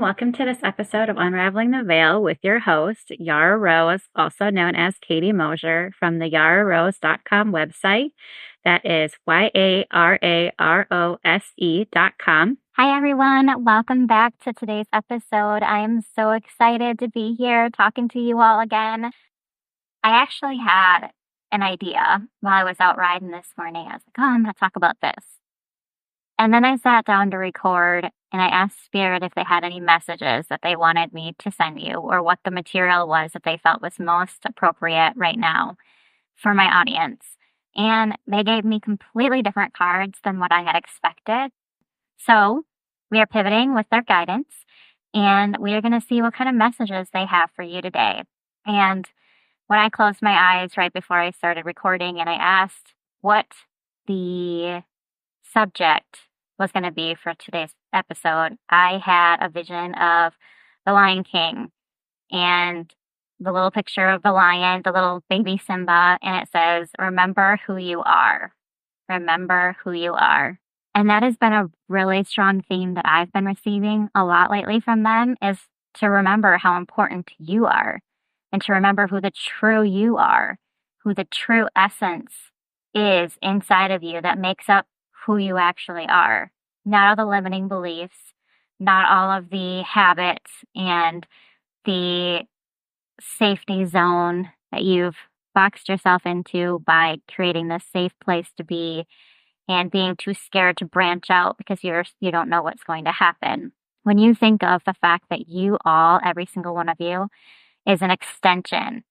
welcome to this episode of Unraveling the Veil with your host, Yara Rose, also known as Katie Mosier from the yararose.com website. That is YARAROSE.com. Hi, everyone. Welcome back to today's episode. I am so excited to be here talking to you all again. I actually had an idea while I was out riding this morning. I was like, I'm going to talk about this. And then I sat down to record and I asked Spirit if they had any messages that they wanted me to send you or what the material was that they felt was most appropriate right now for my audience. And they gave me completely different cards than what I had expected. So we are pivoting with their guidance and we are going to see what kind of messages they have for you today. And when I closed my eyes right before I started recording and I asked what the subject was going to be for today's episode, I had a vision of the Lion King and the little picture of the lion, the little baby Simba, and it says, remember who you are. Remember who you are. And that has been a really strong theme that I've been receiving a lot lately from them, is to remember how important you are and to remember who the true you are, who the true essence is inside of you that makes up who you actually are. Not all the limiting beliefs, not all of the habits and the safety zone that you've boxed yourself into by creating this safe place to be and being too scared to branch out because you don't know what's going to happen. When you think of the fact that you all, every single one of you, is an extension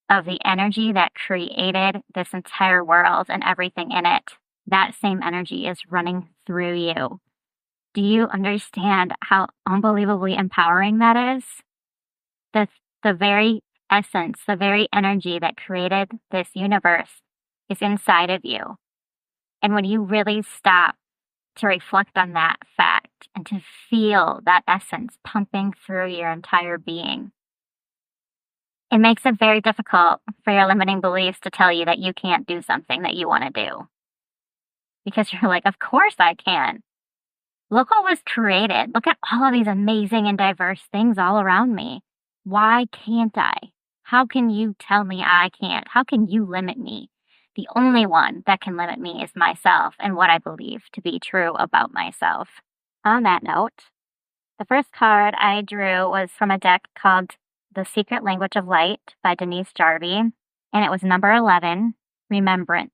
of the energy that created this entire world and everything in it, that same energy is running through you. Do you understand how unbelievably empowering that is? The very essence, the very energy that created this universe is inside of you. And when you really stop to reflect on that fact and to feel that essence pumping through your entire being, it makes it very difficult for your limiting beliefs to tell you that you can't do something that you want to do. Because you're like, of course I can. Look what was created. Look at all of these amazing and diverse things all around me. Why can't I? How can you tell me I can't? How can you limit me? The only one that can limit me is myself and what I believe to be true about myself. On that note, the first card I drew was from a deck called The Secret Language of Light by Denise Jarvie, and it was number 11, Remembrance.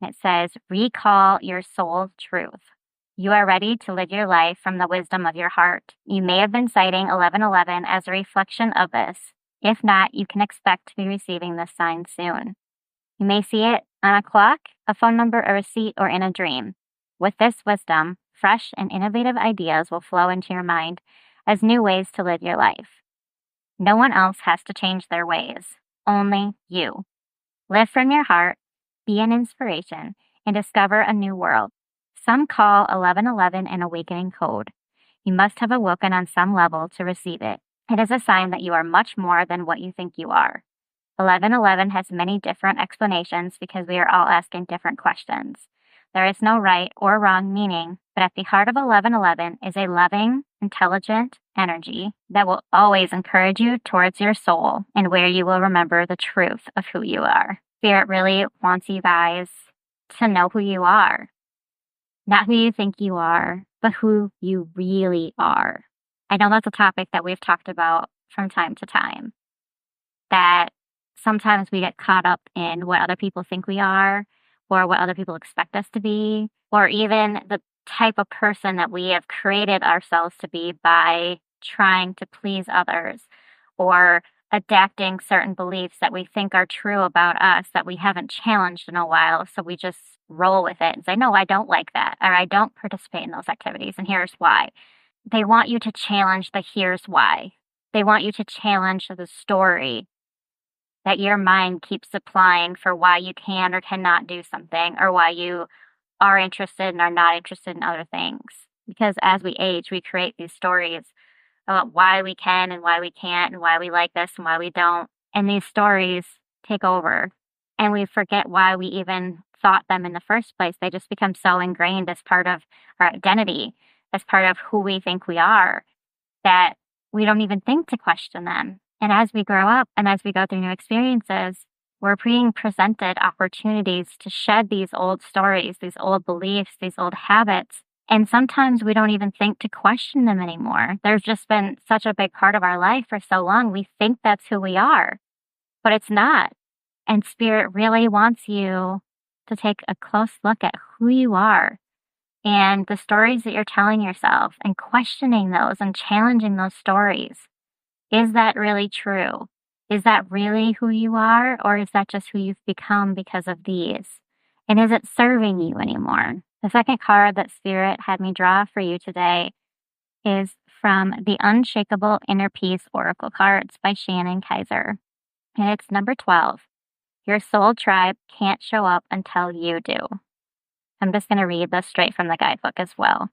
It says, recall your soul's truth. You are ready to live your life from the wisdom of your heart. You may have been citing 1111 as a reflection of this. If not, you can expect to be receiving this sign soon. You may see it on a clock, a phone number, a receipt, or in a dream. With this wisdom, fresh and innovative ideas will flow into your mind as new ways to live your life. No one else has to change their ways, only you. Live from your heart, be an inspiration, and discover a new world. Some call 1111 an awakening code. You must have awoken on some level to receive it. It is a sign that you are much more than what you think you are. 1111 has many different explanations because we are all asking different questions. There is no right or wrong meaning, but at the heart of 1111 is a loving, intelligent energy that will always encourage you towards your soul and where you will remember the truth of who you are. Spirit really wants you guys to know who you are. Not who you think you are, but who you really are. I know that's a topic that we've talked about from time to time. That sometimes we get caught up in what other people think we are, or what other people expect us to be, or even the type of person that we have created ourselves to be by trying to please others, or adapting certain beliefs that we think are true about us that we haven't challenged in a while, so we just roll with it and say, no, I don't like that, or I don't participate in those activities, and here's why. They want you to challenge the here's why. They want you to challenge the story that your mind keeps supplying for why you can or cannot do something, or why you are interested and are not interested in other things. Because as we age, we create these stories about why we can and why we can't, and why we like this and why we don't. And these stories take over, and we forget why we even thought them in the first place. They just become so ingrained as part of our identity, as part of who we think we are, that we don't even think to question them. And as we grow up and as we go through new experiences, we're being presented opportunities to shed these old stories, these old beliefs, these old habits. And sometimes we don't even think to question them anymore. They've just been such a big part of our life for so long. We think that's who we are, but it's not. And Spirit really wants you to take a close look at who you are and the stories that you're telling yourself and questioning those and challenging those stories. Is that really true? Is that really who you are, or is that just who you've become because of these? And is it serving you anymore? The second card that Spirit had me draw for you today is from the Unshakable Inner Peace Oracle cards by Shannon Kaiser. And it's number 12. Your soul tribe can't show up until you do. I'm just going to read this straight from the guidebook as well.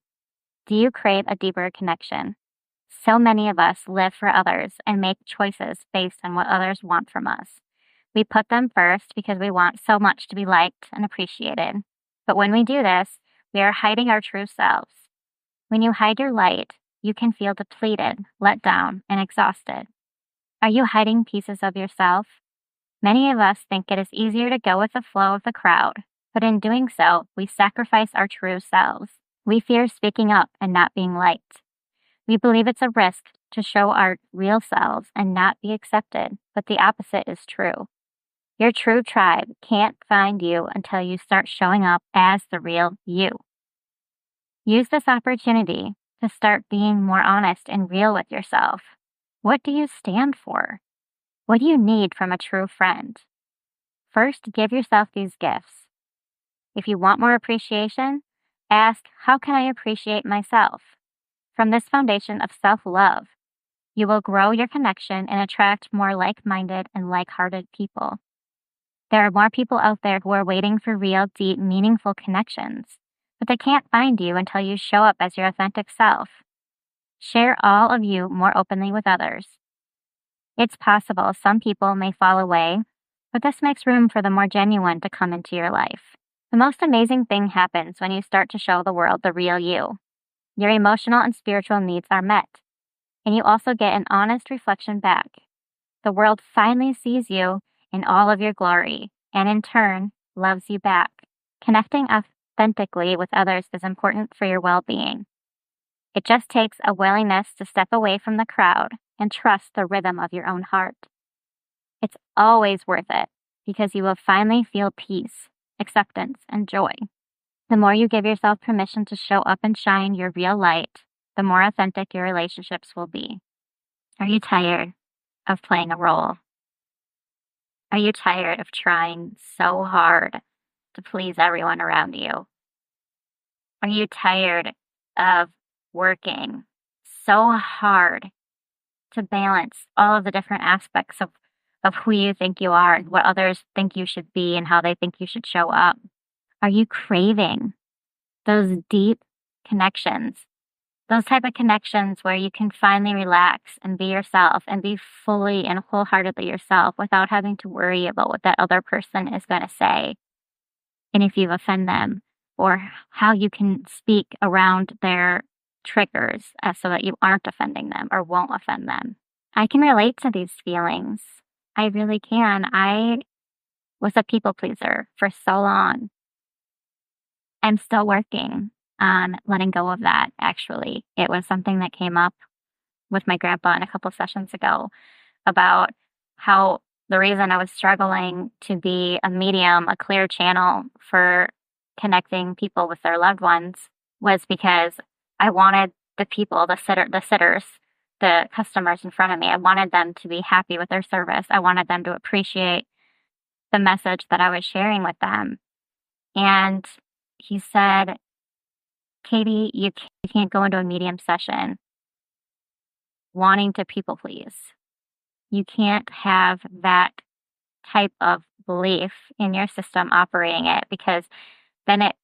Do you crave a deeper connection? So many of us live for others and make choices based on what others want from us. We put them first because we want so much to be liked and appreciated. But when we do this, we are hiding our true selves. When you hide your light, you can feel depleted, let down, and exhausted. Are you hiding pieces of yourself? Many of us think it is easier to go with the flow of the crowd, but in doing so, we sacrifice our true selves. We fear speaking up and not being liked. We believe it's a risk to show our real selves and not be accepted, but the opposite is true. Your true tribe can't find you until you start showing up as the real you. Use this opportunity to start being more honest and real with yourself. What do you stand for? What do you need from a true friend? First, give yourself these gifts. If you want more appreciation, ask, how can I appreciate myself? From this foundation of self-love, you will grow your connection and attract more like-minded and like-hearted people. There are more people out there who are waiting for real, deep, meaningful connections, but they can't find you until you show up as your authentic self. Share all of you more openly with others. It's possible some people may fall away, but this makes room for the more genuine to come into your life. The most amazing thing happens when you start to show the world the real you. Your emotional and spiritual needs are met, and you also get an honest reflection back. The world finally sees you in all of your glory, and in turn, loves you back. Connecting authentically with others is important for your well-being. It just takes a willingness to step away from the crowd and trust the rhythm of your own heart. It's always worth it because you will finally feel peace, acceptance, and joy. The more you give yourself permission to show up and shine your real light, the more authentic your relationships will be. Are you tired of playing a role? Are you tired of trying so hard to please everyone around you? Are you tired of working so hard to balance all of the different aspects of who you think you are and what others think you should be and how they think you should show up? Are you craving those deep connections, those type of connections where you can finally relax and be yourself and be fully and wholeheartedly yourself without having to worry about what that other person is going to say and if you offend them, or how you can speak around their triggers so that you aren't offending them or won't offend them? I can relate to these feelings. I really can. I was a people pleaser for so long. I'm still working on letting go of that, actually. It was something that came up with my grandpa in a couple sessions ago about how the reason I was struggling to be a medium, a clear channel for connecting people with their loved ones was because I wanted the people, the sitters, the customers in front of me, I wanted them to be happy with their service. I wanted them to appreciate the message that I was sharing with them. And he said, Katie, you can't go into a medium session wanting to people please. You can't have that type of belief in your system operating it, because then it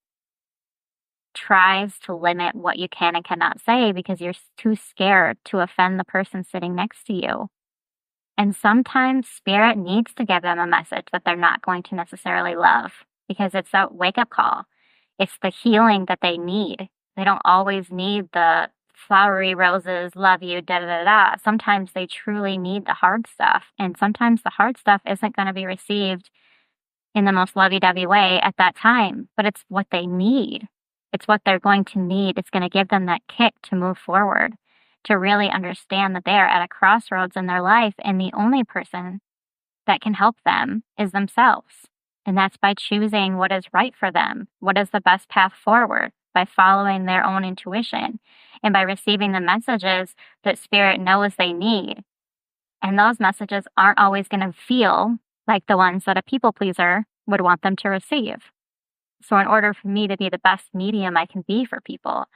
tries to limit what you can and cannot say because you're too scared to offend the person sitting next to you. And sometimes spirit needs to give them a message that they're not going to necessarily love because it's a wake-up call. It's the healing that they need. They don't always need the flowery roses, love you, da da da da. Sometimes they truly need the hard stuff. And sometimes the hard stuff isn't going to be received in the most lovey-dovey way at that time, but it's what they need. It's what they're going to need. It's going to give them that kick to move forward, to really understand that they are at a crossroads in their life, and the only person that can help them is themselves. And that's by choosing what is right for them, what is the best path forward, by following their own intuition, and by receiving the messages that Spirit knows they need. And those messages aren't always going to feel like the ones that a people pleaser would want them to receive. So in order for me to be the best medium I can be for people,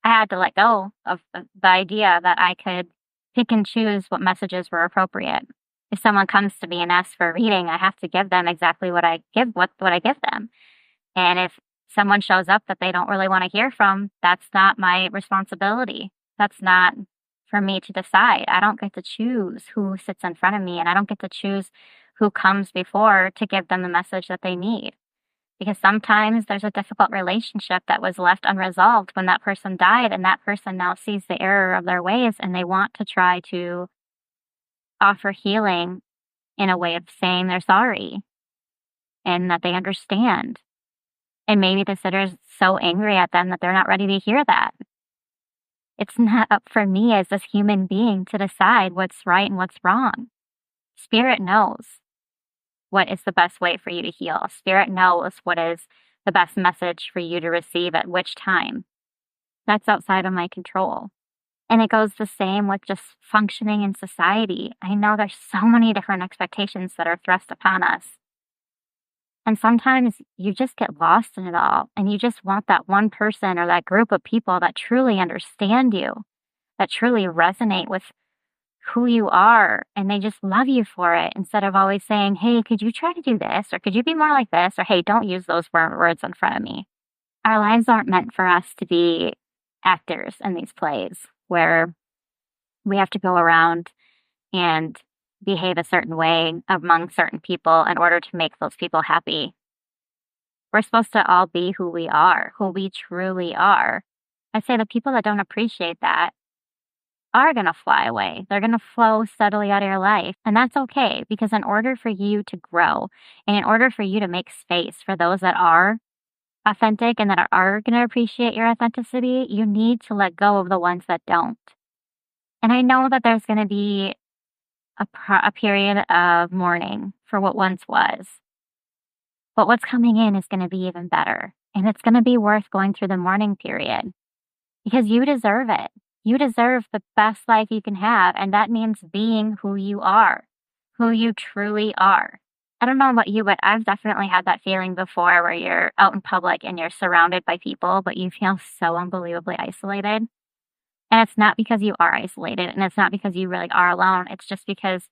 I had to let go of the idea that I could pick and choose what messages were appropriate. If someone comes to me and asks for a reading, I have to give them exactly what I give them. And if someone shows up that they don't really want to hear from, that's not my responsibility. That's not for me to decide. I don't get to choose who sits in front of me, and I don't get to choose who comes before to give them the message that they need. Because sometimes there's a difficult relationship that was left unresolved when that person died, and that person now sees the error of their ways, and they want to try to offer healing in a way of saying they're sorry and that they understand. And maybe the sitter's so angry at them that they're not ready to hear that. It's not up for me as this human being to decide what's right and what's wrong. Spirit knows what is the best way for you to heal. Spirit knows what is the best message for you to receive at which time. That's outside of my control. And it goes the same with just functioning in society. I know there's so many different expectations that are thrust upon us. And sometimes you just get lost in it all, and you just want that one person or that group of people that truly understand you, that truly resonate with who you are, and they just love you for it, instead of always saying, hey, could you try to do this? Or could you be more like this? Or hey, don't use those words in front of me. Our lives aren't meant for us to be actors in these plays where we have to go around and behave a certain way among certain people in order to make those people happy. We're supposed to all be who we are, who we truly are. I'd say the people that don't appreciate that are going to fly away. They're going to flow steadily out of your life. And that's okay, because in order for you to grow, and in order for you to make space for those that are authentic and that are going to appreciate your authenticity, you need to let go of the ones that don't. And I know that there's going to be a period of mourning for what once was. But what's coming in is going to be even better. And it's going to be worth going through the mourning period, because you deserve it. You deserve the best life you can have. And that means being who you are, who you truly are. I don't know about you, but I've definitely had that feeling before, where you're out in public and you're surrounded by people, but you feel so unbelievably isolated. And it's not because you are isolated, and it's not because you really are alone. It's just because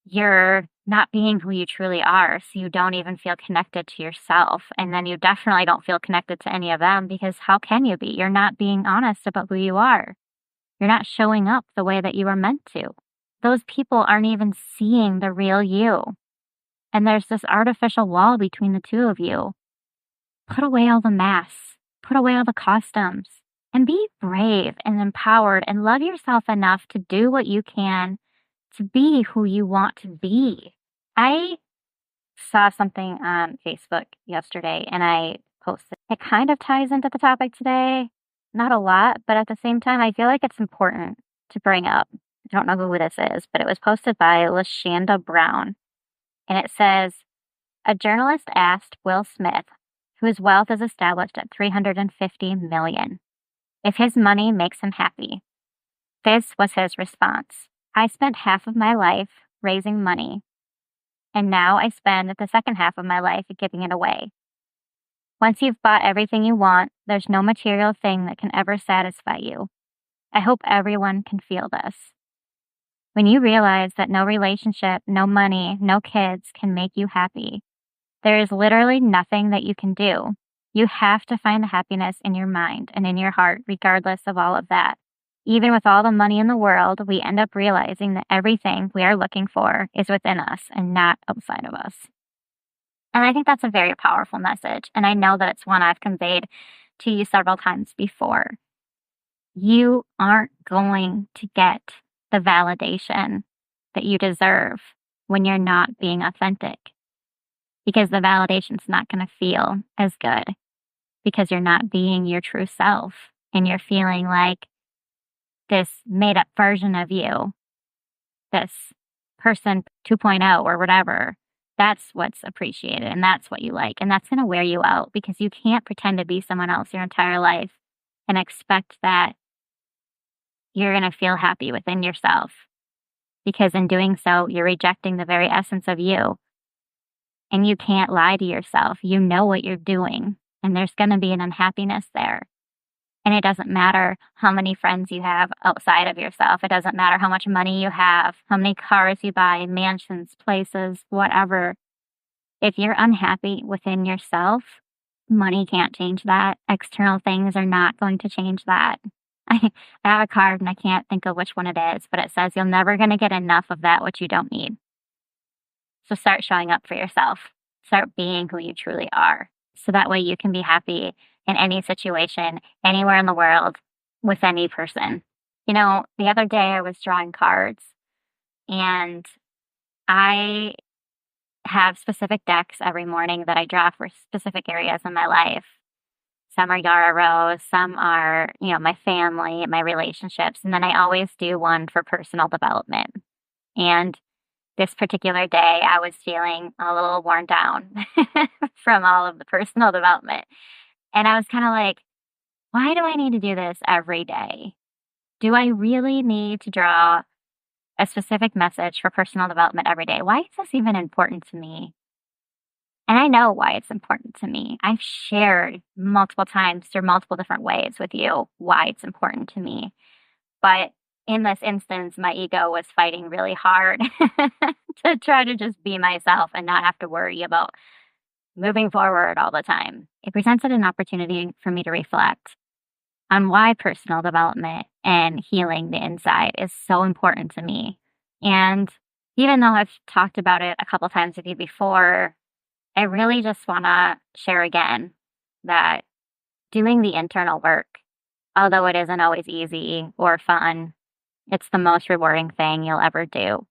you're not being who you truly are. So you don't even feel connected to yourself. And then you definitely don't feel connected to any of them, because how can you be? You're not being honest about who you are. You're not showing up the way that you are meant to. Those people aren't even seeing the real you. And there's this artificial wall between the two of you. Put away all the masks. Put away all the costumes. And be brave and empowered, and love yourself enough to do what you can to be who you want to be. I saw something on Facebook yesterday, and I posted. It kind of ties into the topic today. Not a lot, but at the same time, I feel like it's important to bring up. I don't know who this is, but it was posted by LaShanda Brown. And it says, a journalist asked Will Smith, whose wealth is established at $350 million, if his money makes him happy. This was his response. I spent half of my life raising money, and now I spend the second half of my life giving it away. Once you've bought everything you want, there's no material thing that can ever satisfy you. I hope everyone can feel this. When you realize that no relationship, no money, no kids can make you happy, there is literally nothing that you can do. You have to find the happiness in your mind and in your heart, regardless of all of that. Even with all the money in the world, we end up realizing that everything we are looking for is within us and not outside of us. And I think that's a very powerful message. And I know that it's one I've conveyed to you several times before. you aren't going to get the validation that you deserve when you're not being authentic, because the validation's not going to feel as good because you're not being your true self and you're feeling like this made up version of you, this person 2.0 or whatever. That's what's appreciated and that's what you like. And that's going to wear you out because you can't pretend to be someone else your entire life and expect that you're going to feel happy within yourself, because in doing so, you're rejecting the very essence of you. And you can't lie to yourself. You know what you're doing, and there's going to be an unhappiness there. And it doesn't matter how many friends you have outside of yourself. It doesn't matter how much money you have, how many cars you buy, mansions, places, whatever. If you're unhappy within yourself, money can't change that. External things are not going to change that. I have a card and I can't think of which one it is, but it says you're never going to get enough of that which you don't need. So start showing up for yourself. Start being who you truly are. So that way you can be happy in any situation, anywhere in the world, with any person. You know, the other day I was drawing cards, and I have specific decks every morning that I draw for specific areas in my life. Some are Yara Rose, some are, my family, my relationships, and then I always do one for personal development. And this particular day, I was feeling a little worn down from all of the personal development. And I was kind of like, why do I need to do this every day? Do I really need to draw a specific message for personal development every day? Why is this even important to me? And I know why it's important to me. I've shared multiple times through multiple different ways with you why it's important to me. But in this instance, my ego was fighting really hard to try to just be myself and not have to worry about moving forward all the time. It presented an opportunity for me to reflect on why personal development and healing the inside is so important to me. And even though I've talked about it a couple times with you before, I really just want to share again that doing the internal work, although it isn't always easy or fun, it's the most rewarding thing you'll ever do.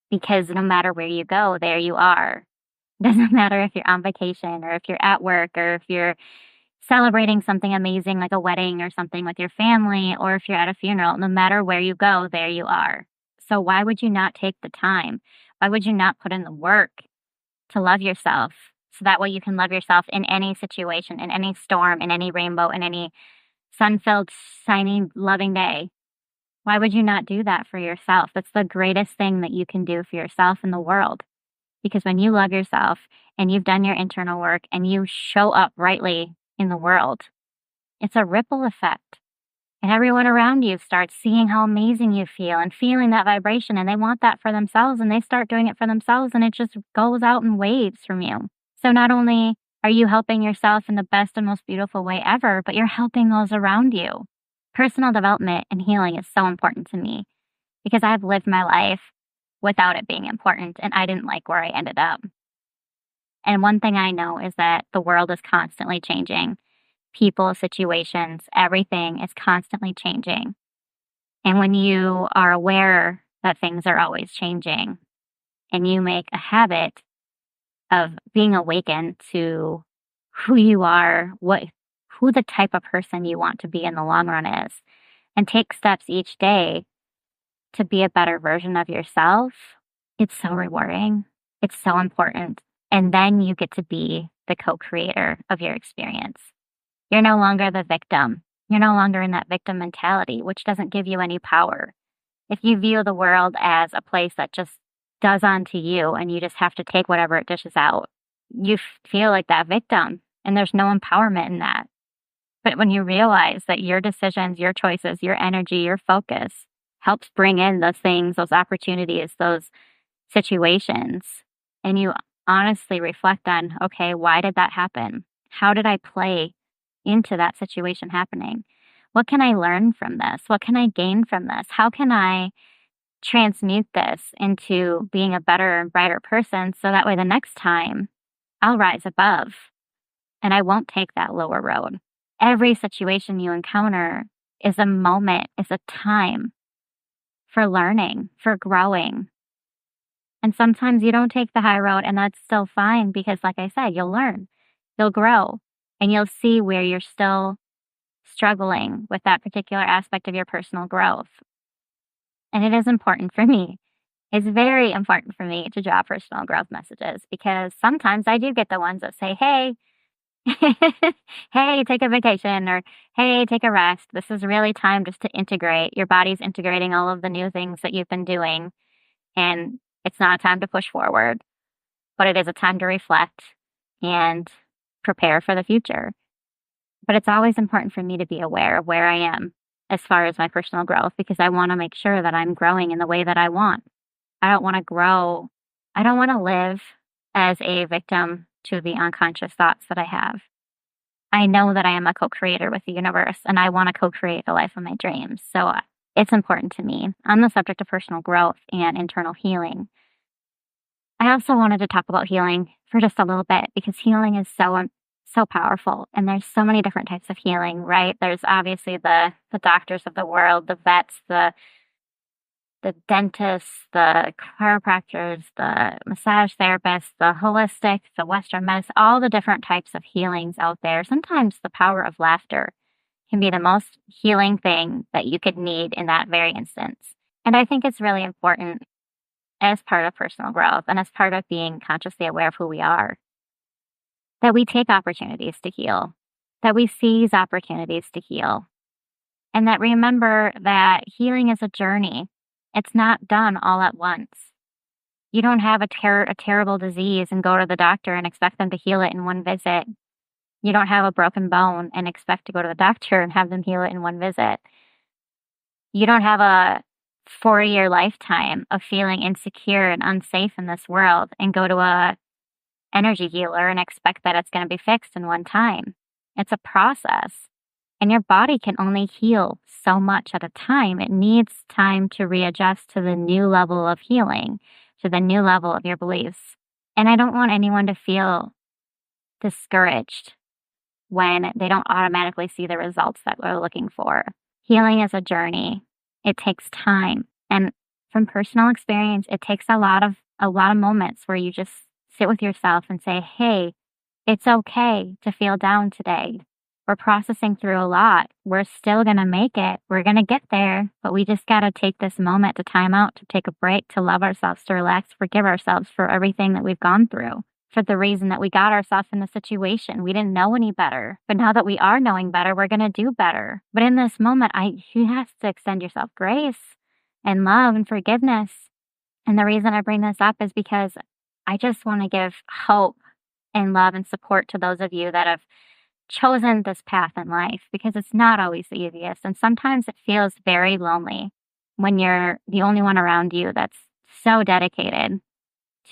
Because no matter where you go, there you are. Doesn't matter if you're on vacation or if you're at work or if you're celebrating something amazing like a wedding or something with your family, or if you're at a funeral, no matter where you go, there you are. So why would you not take the time? Why would you not put in the work to love yourself? So that way you can love yourself in any situation, in any storm, in any rainbow, in any sun-filled, shiny, loving day. Why would you not do that for yourself? That's the greatest thing that you can do for yourself in the world. Because when you love yourself and you've done your internal work and you show up rightly in the world, it's a ripple effect. And everyone around you starts seeing how amazing you feel and feeling that vibration, and they want that for themselves, and they start doing it for themselves, and it just goes out in waves from you. So not only are you helping yourself in the best and most beautiful way ever, but you're helping those around you. Personal development and healing is so important to me because I've lived my life without it being important, and I didn't like where I ended up. And one thing I know is that the world is constantly changing. People, situations, everything is constantly changing. And when you are aware that things are always changing and you make a habit of being awakened to who you are, who the type of person you want to be in the long run is, and take steps each day to be a better version of yourself, it's so rewarding. It's so important. And then you get to be the co-creator of your experience. You're no longer the victim. You're no longer in that victim mentality, which doesn't give you any power. If you view the world as a place that just does onto you and you just have to take whatever it dishes out, you feel like that victim, and there's no empowerment in that. But when you realize that your decisions, your choices, your energy, your focus helps bring in those things, those opportunities, those situations, and you honestly reflect on, okay, why did that happen? How did I play into that situation happening? What can I learn from this? What can I gain from this? How can I transmute this into being a better and brighter person so that way the next time I'll rise above and I won't take that lower road? Every situation you encounter is a moment, is a time for learning, for growing. And sometimes you don't take the high road, and that's still fine because, like I said, you'll learn, you'll grow, and you'll see where you're still struggling with that particular aspect of your personal growth. And it is important for me. It's very important for me to draw personal growth messages because sometimes I do get the ones that say, hey, hey, take a vacation, or hey, take a rest. This is really time just to integrate. Your body's integrating all of the new things that you've been doing. And it's not a time to push forward, but it is a time to reflect and prepare for the future. But it's always important for me to be aware of where I am as far as my personal growth because I want to make sure that I'm growing in the way that I want. I don't want to grow. I don't want to live as a victim to the unconscious thoughts that I have. I know that I am a co-creator with the universe and I want to co-create the life of my dreams. So it's important to me. On the subject of personal growth and internal healing, I also wanted to talk about healing for just a little bit because healing is so powerful and there's so many different types of healing, right? There's obviously the doctors of the world, the vets, the dentists, the chiropractors, the massage therapists, the holistic, the Western medicine, all the different types of healings out there. Sometimes the power of laughter can be the most healing thing that you could need in that very instance. And I think it's really important as part of personal growth and as part of being consciously aware of who we are, that we take opportunities to heal, that we seize opportunities to heal, and that remember that healing is a journey. It's not done all at once. You don't have a terrible disease and go to the doctor and expect them to heal it in one visit. You don't have a broken bone and expect to go to the doctor and have them heal it in one visit. You don't have a 4-year lifetime of feeling insecure and unsafe in this world and go to a energy healer and expect that it's going to be fixed in one time. It's a process. And your body can only heal so much at a time. It needs time to readjust to the new level of healing, to the new level of your beliefs. And I don't want anyone to feel discouraged when they don't automatically see the results that we're looking for. Healing is a journey. It takes time. And from personal experience, it takes a lot of moments where you just sit with yourself and say, hey, it's okay to feel down today. We're processing through a lot. We're still going to make it. We're going to get there, but we just got to take this moment to time out, to take a break, to love ourselves, to relax, forgive ourselves for everything that we've gone through, for the reason that we got ourselves in the situation. We didn't know any better, but now that we are knowing better, we're going to do better. But in this moment, you have to extend yourself grace and love and forgiveness. And the reason I bring this up is because I just want to give hope and love and support to those of you that have chosen this path in life, because it's not always the easiest. And sometimes it feels very lonely when you're the only one around you that's so dedicated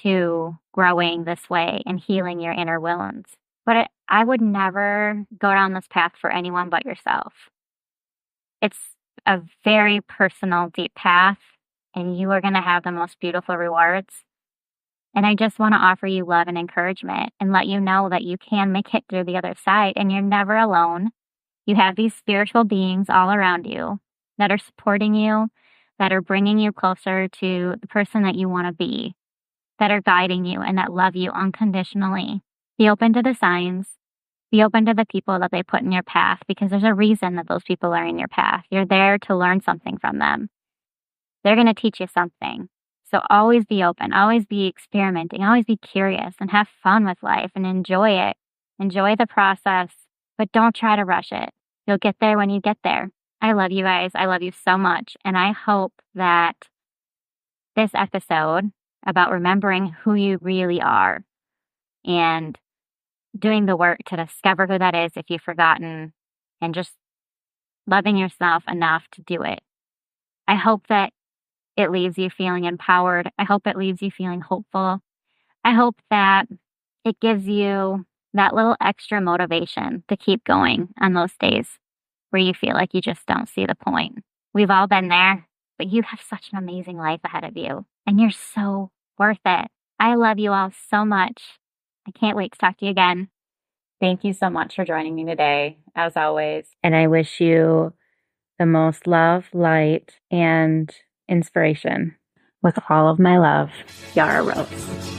to growing this way and healing your inner wounds. But I would never go down this path for anyone but yourself. It's a very personal, deep path, and you are going to have the most beautiful rewards. And I just want to offer you love and encouragement and let you know that you can make it through the other side and you're never alone. You have these spiritual beings all around you that are supporting you, that are bringing you closer to the person that you want to be, that are guiding you and that love you unconditionally. Be open to the signs. Be open to the people that they put in your path because there's a reason that those people are in your path. You're there to learn something from them. They're going to teach you something. So always be open, always be experimenting, always be curious and have fun with life and enjoy it. Enjoy the process, but don't try to rush it. You'll get there when you get there. I love you guys. I love you so much. And I hope that this episode about remembering who you really are and doing the work to discover who that is if you've forgotten and just loving yourself enough to do it. I hope that it leaves you feeling empowered. I hope it leaves you feeling hopeful. I hope that it gives you that little extra motivation to keep going on those days where you feel like you just don't see the point. We've all been there, but you have such an amazing life ahead of you, and you're so worth it. I love you all so much. I can't wait to talk to you again. Thank you so much for joining me today, as always. And I wish you the most love, light, and inspiration. With all of my love, Yara Rose.